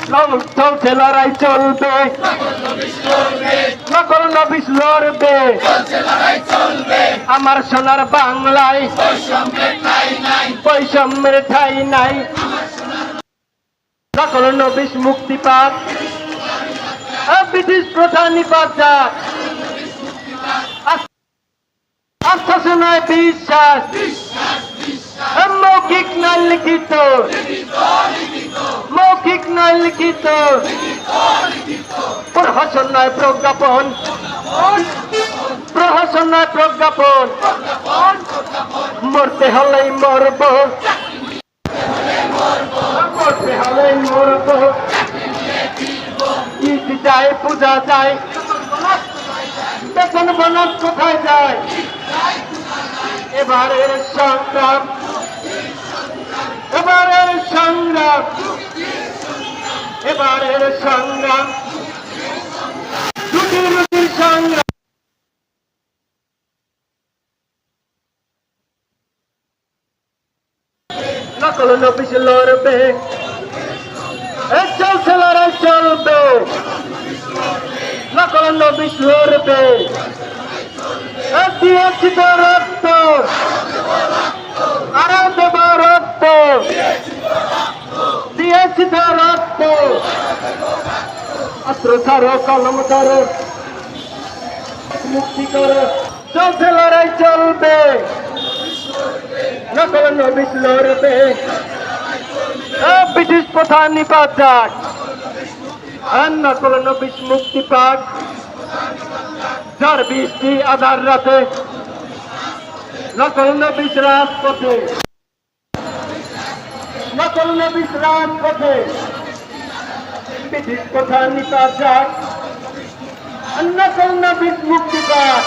চলছে লড়াই চলবে, নকল নবিশ লড়বে, আমার সোনার বাংলায় বৈষম্যের ঠাঁই নাই। নকল নবিশ মুক্তি পাক, ব্রিটিশ প্রথা নিপাত যাক, আশ্বাস নয় বিশ্বাস, মৌখিক নয় লিখিত, মৌখিক নয় লিখিত, প্রহসন নয় প্রজ্ঞাপন, প্রহসন নয় প্রজ্ঞাপন, মরতে হলেই মরব, মরতে হলেই মরব, ঈদ যায় পূজা যায়, বেতন বোনাস কোথায় যায়, এবারের সংগ্রাম, এবারের সংগ্রাম, এবারের সংগ্রাম, রুটির রুটির সংগ্রাম। নকল নবিশ লড়বে, চলছে লড়াই চলবে, নকল নবিশ লড়বে, দিয়েছি তো রক্ত, আরো দেব রক্ত, দিয়েছি তো রক্ত, অস্ত্র ছাড়ো কলম ধরো, মুক্তি করো, চলছে লড়াই চলবে, নকল নবিশ লড়বে, ব্রিটিশ প্রথা নিপাত যাক, নকল নবিশ মুক্তি পাক, ঝড় বৃষ্টি আধার রাতে, নকল নবিশ রাজপথে, নকল নবিশ রাজপথে, ব্রিটিশ প্রথা নিপাত যাক, নকল নবিশ মুক্তি পাক।